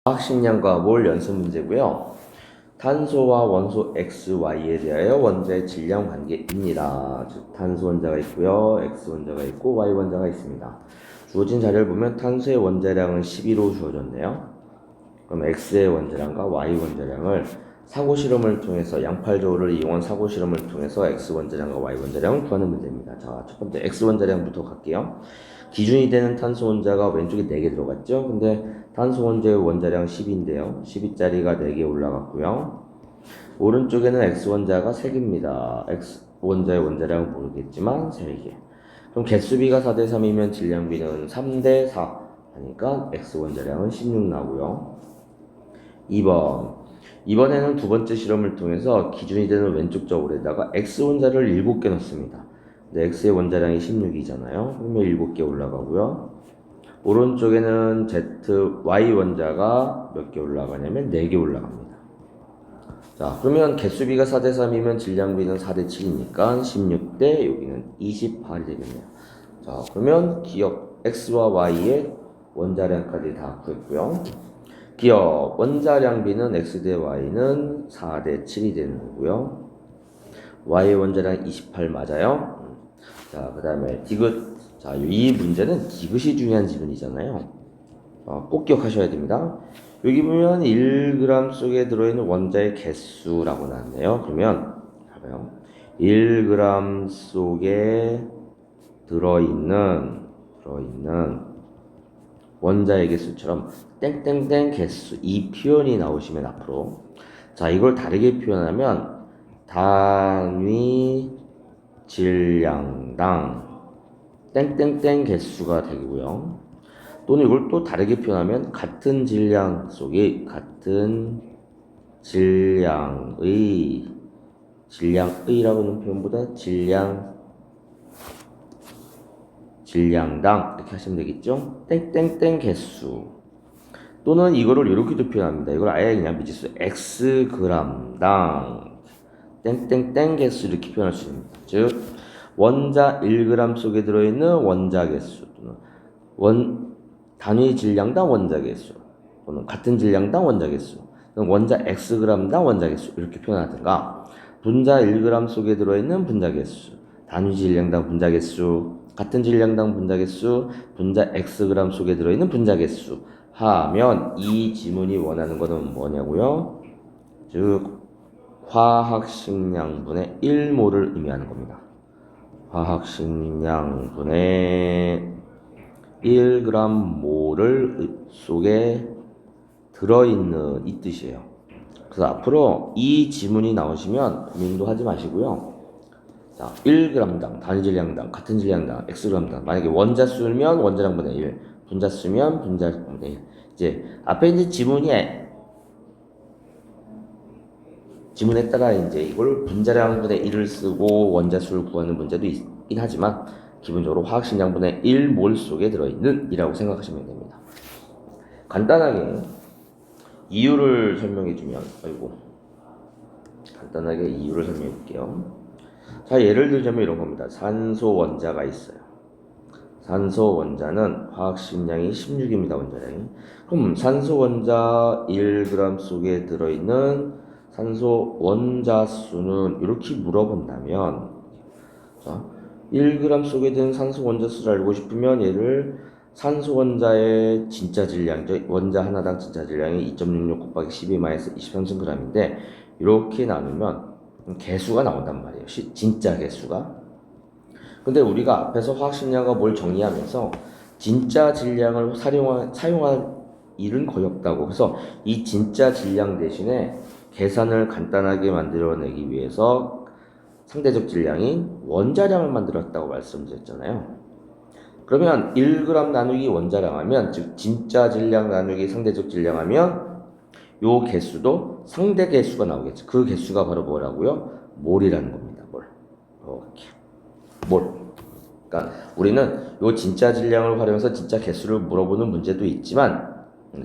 화학식량과 몰 연습 문제고요. 탄소와 원소 X, Y에 대하여 원자의 질량 관계입니다. 즉 탄소 원자가 있고요, X 원자가 있고 Y 원자가 있습니다. 주어진 자료를 보면 탄소의 원자량은 12로 주어졌네요. 그럼 X의 원자량과 Y 원자량을 사고 실험을 통해서 양팔저울을 이용한 사고 실험을 통해서 X 원자량과 Y 원자량을 구하는 문제입니다. 자, 첫 번째 X 원자량부터 갈게요. 기준이 되는 탄소 원자가 왼쪽에 4개 들어갔죠. 근데 탄소 원자의 원자량 10인데요. 12짜리가 4개 올라갔고요. 오른쪽에는 X 원자가 3개입니다. X 원자의 원자량은 모르겠지만 3개. 그럼 개수비가 4대 3이면 질량비는 3대 4 하니까 X 원자량은 16 나오고요. 2번에는 두 번째 실험을 통해서 기준이 되는 왼쪽 저울에다가 X 원자를 7개 넣습니다. 근데 X의 원자량이 16이잖아요. 그러면 7개 올라가고요. 오른쪽에는 Y 원자가 몇 개 올라가냐면 4개 올라갑니다. 자, 그러면 개수비가 4대 3이면 질량비는 4대 7이니까 16대 여기는 28이 되겠네요. 자, 그러면 기억 X와 Y의 원자량까지 다 구했고요. 기억 원자량비는 X 대 Y는 4대 7이 되는 거고요. Y의 원자량 28 맞아요. 자, 그 다음에 디귿. 자, 이 문제는 디귿이 중요한 지문이잖아요. 꼭 기억하셔야 됩니다. 여기 보면 1g 속에 들어있는 원자의 개수라고 나왔네요. 그러면 봐봐요. 1g 속에 들어있는 원자의 개수처럼 땡땡땡 개수 이 표현이 나오시면 앞으로 자, 이걸 다르게 표현하면 단위 질량당 땡땡땡 개수가 되고요. 또는 이걸 또 다르게 표현하면 같은 질량 속에 같은 질량의라고 하는 표현보다 질량당 이렇게 하시면 되겠죠. 땡땡땡 개수 또는 이거를 이렇게도 표현합니다. 이걸 아예 그냥 미지수 xg당 땡땡땡 개수 이렇게 표현할 수 있습니다. 즉 원자 1g 속에 들어있는 원자 개수 또는 단위 질량당 원자 개수 또는 같은 질량당 원자 개수 또는 원자 xg당 원자 개수 이렇게 표현하든가 분자 1g 속에 들어있는 분자 개수 단위 질량당 분자 개수 같은 질량당 분자 개수 분자 xg 속에 들어있는 분자 개수 하면 이 지문이 원하는 것은 뭐냐고요? 즉 화학식량분의 1몰을 의미하는 겁니다. 화학식량분의 1g 몰을 속에 들어있는 이 뜻이에요. 그래서 앞으로 이 지문이 나오시면 고민도 하지 마시고요. 자, 1g당 단위 질량당 같은 질량당 xg당 만약에 원자수면 원자량분의 1 분자수면 분자분의 1 이제 앞에 이제 지문에 따라 이제 이걸 분자량분의 1을 쓰고 원자수를 구하는 문제도 있긴 하지만 기본적으로 화학식량분의 1몰 속에 들어있는 이라고 생각하시면 됩니다. 간단하게 이유를 설명해 볼게요. 자, 예를 들자면 이런 겁니다. 산소 원자가 있어요. 산소 원자는 화학식량이 16입니다. 원자량이. 그럼 산소 원자 1g 속에 들어있는 산소 원자 수는 이렇게 물어본다면 자, 1g 속에 든 산소 원자 수를 알고 싶으면 얘를 산소 원자의 진짜 질량, 원자 하나당 진짜 질량이 2.66 곱하기 12-23g인데 이렇게 나누면 개수가 나온단 말이에요. 진짜 개수가. 근데 우리가 앞에서 화학식량과 뭘 정리하면서 진짜 질량을 사용할 일은 거의 없다고. 그래서 이 진짜 질량 대신에 계산을 간단하게 만들어내기 위해서 상대적 질량인 원자량을 만들었다고 말씀드렸잖아요. 그러면 1g 나누기 원자량 하면 즉 진짜 질량 나누기 상대적 질량 하면 요 개수도 상대 개수가 나오겠죠. 그 개수가 바로 뭐라고요? 몰이라는 겁니다. 몰. 그러니까 우리는 요 진짜 질량을 활용해서 진짜 개수를 물어보는 문제도 있지만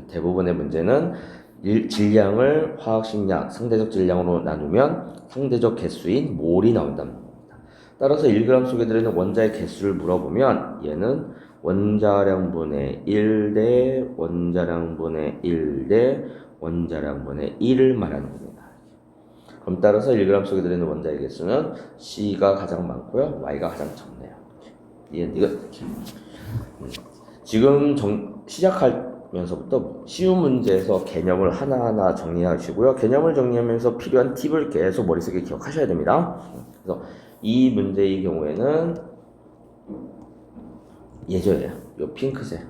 대부분의 문제는 질량을 화학식량, 상대적 질량으로 나누면 상대적 개수인 몰이 나온다는 겁니다. 따라서 1g 속에 들어있는 원자의 개수를 물어보면 얘는 원자량분의 1 대 원자량분의 1 대 원자량분의 1을 말하는 겁니다. 그럼 따라서 1g 속에 들어있는 원자의 개수는 C가 가장 많고요. Y가 가장 적네요. 이거 지금 시작하면서부터 쉬운 문제에서 개념을 하나하나 정리하시고요. 개념을 정리하면서 필요한 팁을 계속 머릿속에 기억하셔야 됩니다. 그래서 이 문제의 경우에는 예저예요. 요 핑크색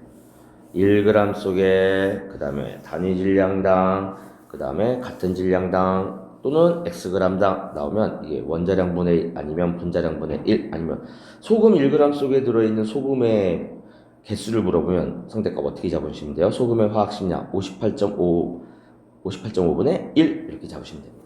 1g 속에 그 다음에 단위 질량당 그 다음에 같은 질량당 또는 xg당 나오면 이게 원자량분의 1 아니면 분자량분의 1 아니면 소금 1g 속에 들어있는 소금의 개수를 물어보면 상대값 어떻게 잡으시면 돼요? 소금의 화학식량 58.5분의 1 이렇게 잡으시면 됩니다.